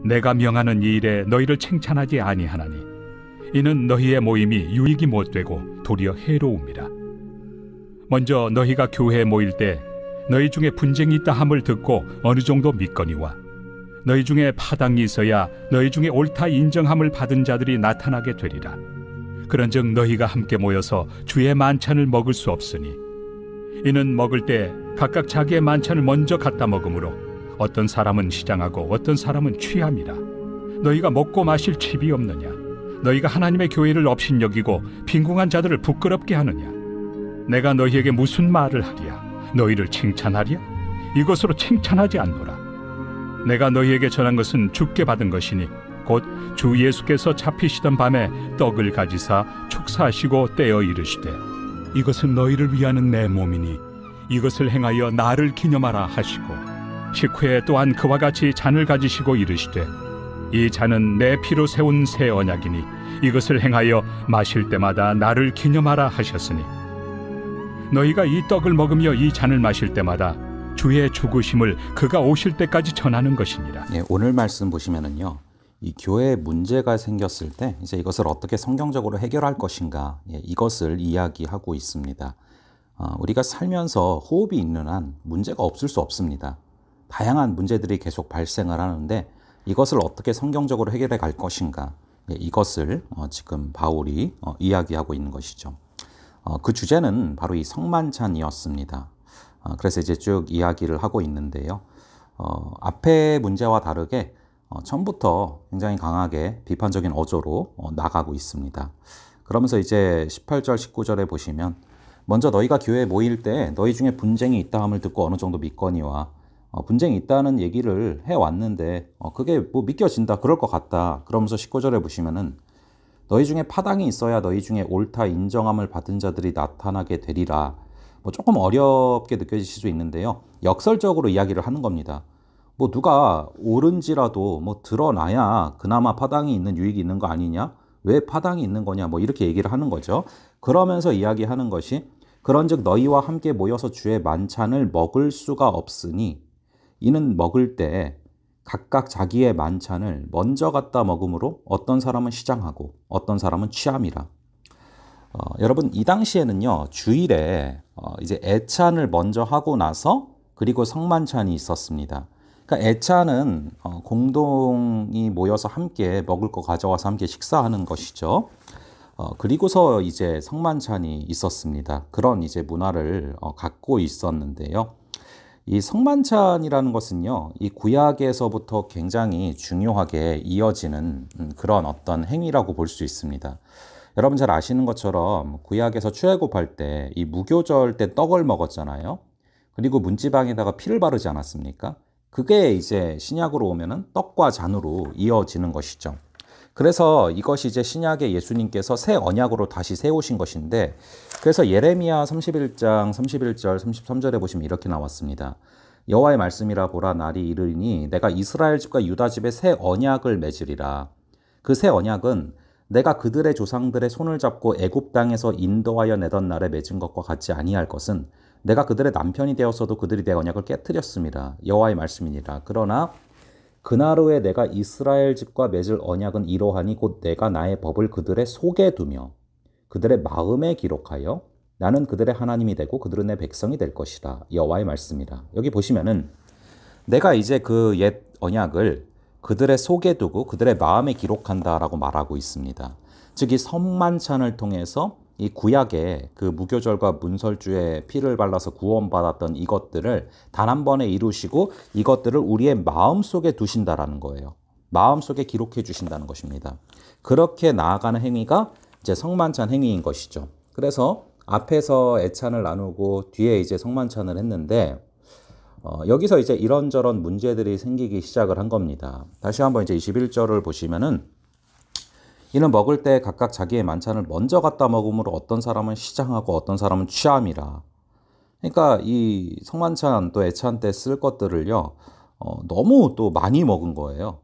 내가 명하는 이 일에 너희를 칭찬하지 아니하나니 이는 너희의 모임이 유익이 못되고 도리어 해로움이라. 먼저 너희가 교회에 모일 때 너희 중에 분쟁이 있다 함을 듣고 어느 정도 믿거니와 너희 중에 파당이 있어야 너희 중에 옳다 인정함을 받은 자들이 나타나게 되리라. 그런즉 너희가 함께 모여서 주의 만찬을 먹을 수 없으니 이는 먹을 때 각각 자기의 만찬을 먼저 갖다 먹으므로 어떤 사람은 시장하고 어떤 사람은 취함이라. 너희가 먹고 마실 칩이 없느냐? 너희가 하나님의 교회를 업신여기고 빈궁한 자들을 부끄럽게 하느냐? 내가 너희에게 무슨 말을 하랴? 너희를 칭찬하랴? 이것으로 칭찬하지 않노라. 내가 너희에게 전한 것은 주께 받은 것이니 곧 주 예수께서 잡히시던 밤에 떡을 가지사 축사하시고 떼어 이르시되 이것은 너희를 위하는 내 몸이니 이것을 행하여 나를 기념하라 하시고 식후에 또한 그와 같이 잔을 가지시고 이르시되 이 잔은 내 피로 세운 새 언약이니 이것을 행하여 마실 때마다 나를 기념하라 하셨으니 너희가 이 떡을 먹으며 이 잔을 마실 때마다 주의 죽으심을 그가 오실 때까지 전하는 것이니라. 예, 오늘 말씀 보시면은요, 이 교회에 문제가 생겼을 때 이제 이것을 어떻게 성경적으로 해결할 것인가, 이것을 이야기하고 있습니다. 우리가 살면서 호흡이 있는 한 문제가 없을 수 없습니다. 다양한 문제들이 계속 발생을 하는데 이것을 어떻게 성경적으로 해결해 갈 것인가, 이것을 지금 바울이 이야기하고 있는 것이죠. 그 주제는 바로 이 성만찬이었습니다. 그래서 이제 쭉 이야기를 하고 있는데요. 앞의 문제와 다르게 처음부터 굉장히 강하게 비판적인 어조로 나가고 있습니다. 그러면서 이제 18절, 19절에 보시면 먼저 너희가 교회에 모일 때 너희 중에 분쟁이 있다 함을 듣고 어느 정도 믿거니와 분쟁이 있다는 얘기를 해왔는데 그게 뭐 믿겨진다, 그럴 것 같다. 그러면서 19절에 보시면은 너희 중에 파당이 있어야 너희 중에 옳다 인정함을 받은 자들이 나타나게 되리라. 뭐 조금 어렵게 느껴지실 수 있는데요. 역설적으로 이야기를 하는 겁니다. 뭐 누가 옳은지라도 뭐 드러나야 그나마 파당이 있는 유익이 있는 거 아니냐? 왜 파당이 있는 거냐? 뭐 이렇게 얘기를 하는 거죠. 그러면서 이야기하는 것이 그런즉 너희와 함께 모여서 주의 만찬을 먹을 수가 없으니 이는 먹을 때 각각 자기의 만찬을 먼저 갖다 먹으므로 어떤 사람은 시장하고 어떤 사람은 취함이라. 여러분, 이 당시에는요, 주일에 이제 애찬을 먼저 하고 나서 그리고 성만찬이 있었습니다. 그러니까 애찬은 공동이 모여서 함께 먹을 거 가져와서 함께 식사하는 것이죠. 그리고서 이제 성만찬이 있었습니다. 그런 이제 문화를 갖고 있었는데요. 이 성만찬이라는 것은요, 이 구약에서부터 굉장히 중요하게 이어지는 그런 어떤 행위라고 볼 수 있습니다. 여러분 잘 아시는 것처럼 구약에서 출애굽할 때 이 무교절 때 떡을 먹었잖아요. 그리고 문지방에다가 피를 바르지 않았습니까? 그게 이제 신약으로 오면은 떡과 잔으로 이어지는 것이죠. 그래서 이것이 이제 신약의 예수님께서 새 언약으로 다시 세우신 것인데, 그래서 예레미야 31장 31절 33절에 보시면 이렇게 나왔습니다. 여호와의 말씀이라 보라, 날이 이르리니 내가 이스라엘 집과 유다 집에 새 언약을 맺으리라. 그 새 언약은 내가 그들의 조상들의 손을 잡고 애굽 땅에서 인도하여 내던 날에 맺은 것과 같지 아니할 것은 내가 그들의 남편이 되었어도 그들이 내 언약을 깨뜨렸습니다. 여호와의 말씀이니라. 그러나 그날 후에 내가 이스라엘 집과 맺을 언약은 이러하니 곧 내가 나의 법을 그들의 속에 두며 그들의 마음에 기록하여 나는 그들의 하나님이 되고 그들은 내 백성이 될 것이라. 여호와의 말씀이라. 여기 보시면은 내가 이제 그 옛 언약을 그들의 속에 두고 그들의 마음에 기록한다라고 말하고 있습니다. 즉 이 성만찬을 통해서 이 구약의 그 무교절과 문설주에 피를 발라서 구원받았던 이것들을 단 한 번에 이루시고 이것들을 우리의 마음속에 두신다라는 거예요. 마음속에 기록해 주신다는 것입니다. 그렇게 나아가는 행위가 이제 성만찬 행위인 것이죠. 그래서 앞에서 애찬을 나누고 뒤에 이제 성만찬을 했는데 여기서 이제 이런저런 문제들이 생기기 시작을 한 겁니다. 다시 한번 이제 21절을 보시면은 이는 먹을 때 각각 자기의 만찬을 먼저 갖다 먹음으로 어떤 사람은 시장하고 어떤 사람은 취함이라. 그러니까 이 성만찬 또 애찬 때 쓸 것들을요, 너무 또 많이 먹은 거예요.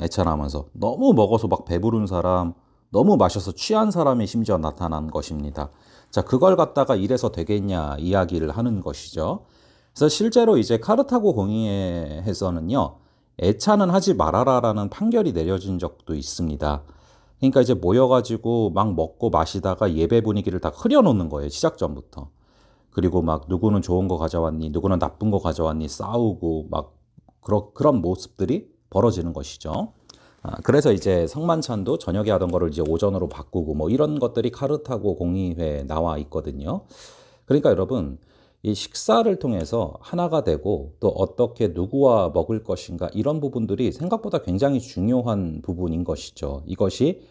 애찬하면서 너무 먹어서 막 배부른 사람, 너무 마셔서 취한 사람이 심지어 나타난 것입니다. 자, 그걸 갖다가 이래서 되겠냐 이야기를 하는 것이죠. 그래서 실제로 이제 카르타고 공의회에서는요, 애찬은 하지 말아라라는 판결이 내려진 적도 있습니다. 그러니까 이제 모여가지고 막 먹고 마시다가 예배 분위기를 다 흐려놓는 거예요. 시작 전부터. 그리고 막 누구는 좋은 거 가져왔니, 누구는 나쁜 거 가져왔니, 싸우고 막 그런 모습들이 벌어지는 것이죠. 그래서 이제 성만찬도 저녁에 하던 거를 이제 오전으로 바꾸고 뭐 이런 것들이 카르타고 공의회에 나와 있거든요. 그러니까 여러분, 이 식사를 통해서 하나가 되고 또 어떻게 누구와 먹을 것인가 이런 부분들이 생각보다 굉장히 중요한 부분인 것이죠. 이것이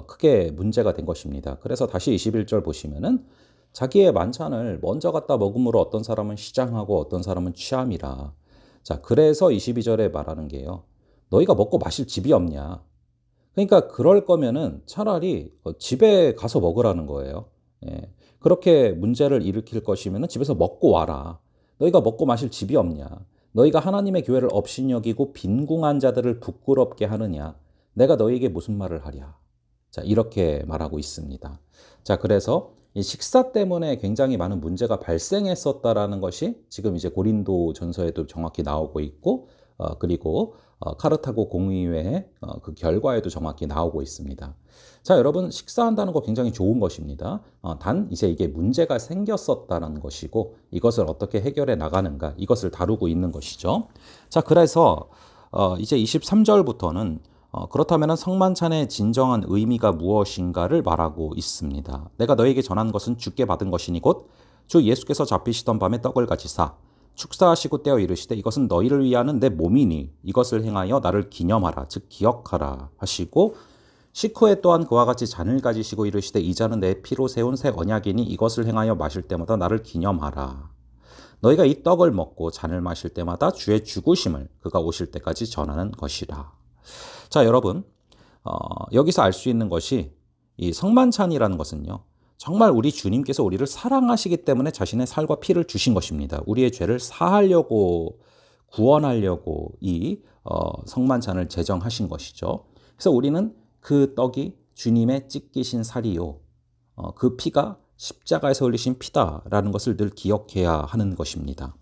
크게 문제가 된 것입니다. 그래서 다시 21절 보시면은 자기의 만찬을 먼저 갖다 먹음으로 어떤 사람은 시장하고 어떤 사람은 취함이라. 자, 그래서 22절에 말하는 게요. 너희가 먹고 마실 집이 없냐. 그러니까 그럴 거면은 차라리 집에 가서 먹으라는 거예요. 예. 그렇게 문제를 일으킬 것이면 집에서 먹고 와라. 너희가 먹고 마실 집이 없냐. 너희가 하나님의 교회를 업신여기고 빈궁한 자들을 부끄럽게 하느냐. 내가 너희에게 무슨 말을 하랴. 자, 이렇게 말하고 있습니다. 자, 그래서 이 식사 때문에 굉장히 많은 문제가 발생했었다라는 것이 지금 이제 고린도 전서에도 정확히 나오고 있고, 그리고 카르타고 공의회의 그 결과에도 정확히 나오고 있습니다. 자, 여러분, 식사한다는 거 굉장히 좋은 것입니다. 단 이제 이게 문제가 생겼었다는 것이고 이것을 어떻게 해결해 나가는가 이것을 다루고 있는 것이죠. 자, 그래서 이제 23절부터는 그렇다면 성만찬의 진정한 의미가 무엇인가를 말하고 있습니다. 내가 너에게 전한 것은 주께 받은 것이니 곧 주 예수께서 잡히시던 밤에 떡을 가지사 축사하시고 떼어 이르시되 이것은 너희를 위하는 내 몸이니 이것을 행하여 나를 기념하라 즉 기억하라 하시고 식후에 또한 그와 같이 잔을 가지시고 이르시되 이 잔은 내 피로 세운 새 언약이니 이것을 행하여 마실 때마다 나를 기념하라. 너희가 이 떡을 먹고 잔을 마실 때마다 주의 죽으심을 그가 오실 때까지 전하는 것이라. 자, 여러분, 여기서 알 수 있는 것이 이 성만찬이라는 것은요. 정말 우리 주님께서 우리를 사랑하시기 때문에 자신의 살과 피를 주신 것입니다. 우리의 죄를 사하려고 구원하려고 이 성만찬을 제정하신 것이죠. 그래서 우리는 그 떡이 주님의 찢기신 살이요. 그 피가 십자가에서 흘리신 피다라는 것을 늘 기억해야 하는 것입니다.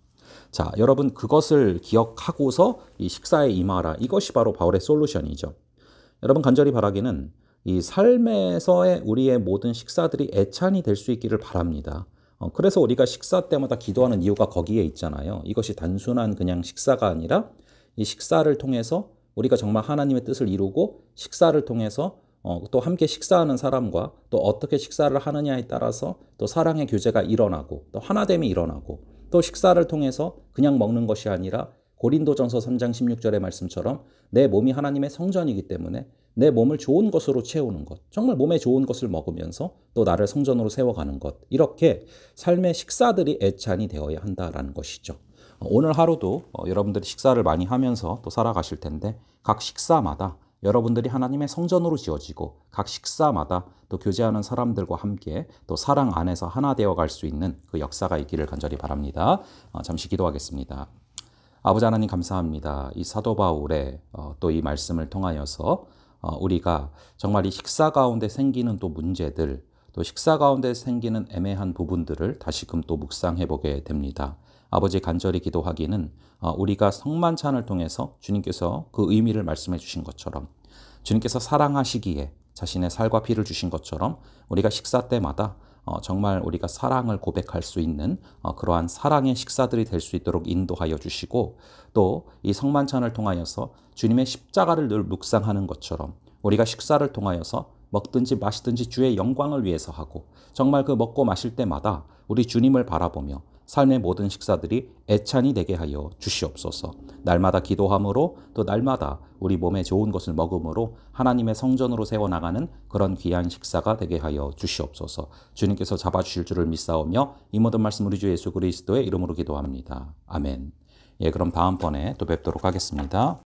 자, 여러분 그것을 기억하고서 이 식사에 임하라. 이것이 바로 바울의 솔루션이죠. 여러분 간절히 바라기는 이 삶에서의 우리의 모든 식사들이 애찬이 될 수 있기를 바랍니다. 그래서 우리가 식사 때마다 기도하는 이유가 거기에 있잖아요. 이것이 단순한 그냥 식사가 아니라 이 식사를 통해서 우리가 정말 하나님의 뜻을 이루고 식사를 통해서 또 함께 식사하는 사람과 또 어떻게 식사를 하느냐에 따라서 또 사랑의 교제가 일어나고 또 하나됨이 일어나고 또 식사를 통해서 그냥 먹는 것이 아니라 고린도전서 3장 16절의 말씀처럼 내 몸이 하나님의 성전이기 때문에 내 몸을 좋은 것으로 채우는 것, 정말 몸에 좋은 것을 먹으면서 또 나를 성전으로 세워가는 것, 이렇게 삶의 식사들이 애찬이 되어야 한다라는 것이죠. 오늘 하루도 여러분들이 식사를 많이 하면서 또 살아가실 텐데 각 식사마다 여러분들이 하나님의 성전으로 지어지고 각 식사마다 또 교제하는 사람들과 함께 또 사랑 안에서 하나 되어 갈 수 있는 그 역사가 있기를 간절히 바랍니다. 잠시 기도하겠습니다. 아버지 하나님 감사합니다. 이 사도 바울의 또 이 말씀을 통하여서 우리가 정말 이 식사 가운데 생기는 또 문제들, 또 식사 가운데 생기는 애매한 부분들을 다시금 또 묵상해 보게 됩니다. 아버지 간절히 기도하기는 우리가 성만찬을 통해서 주님께서 그 의미를 말씀해 주신 것처럼 주님께서 사랑하시기에 자신의 살과 피를 주신 것처럼 우리가 식사 때마다 정말 우리가 사랑을 고백할 수 있는 그러한 사랑의 식사들이 될 수 있도록 인도하여 주시고 또 이 성만찬을 통하여서 주님의 십자가를 늘 묵상하는 것처럼 우리가 식사를 통하여서 먹든지 마시든지 주의 영광을 위해서 하고 정말 그 먹고 마실 때마다 우리 주님을 바라보며 삶의 모든 식사들이 애찬이 되게 하여 주시옵소서. 날마다 기도함으로 또 날마다 우리 몸에 좋은 것을 먹음으로 하나님의 성전으로 세워나가는 그런 귀한 식사가 되게 하여 주시옵소서. 주님께서 잡아주실 줄을 믿사오며 이 모든 말씀 우리 주 예수 그리스도의 이름으로 기도합니다. 아멘. 예, 그럼 다음번에 또 뵙도록 하겠습니다.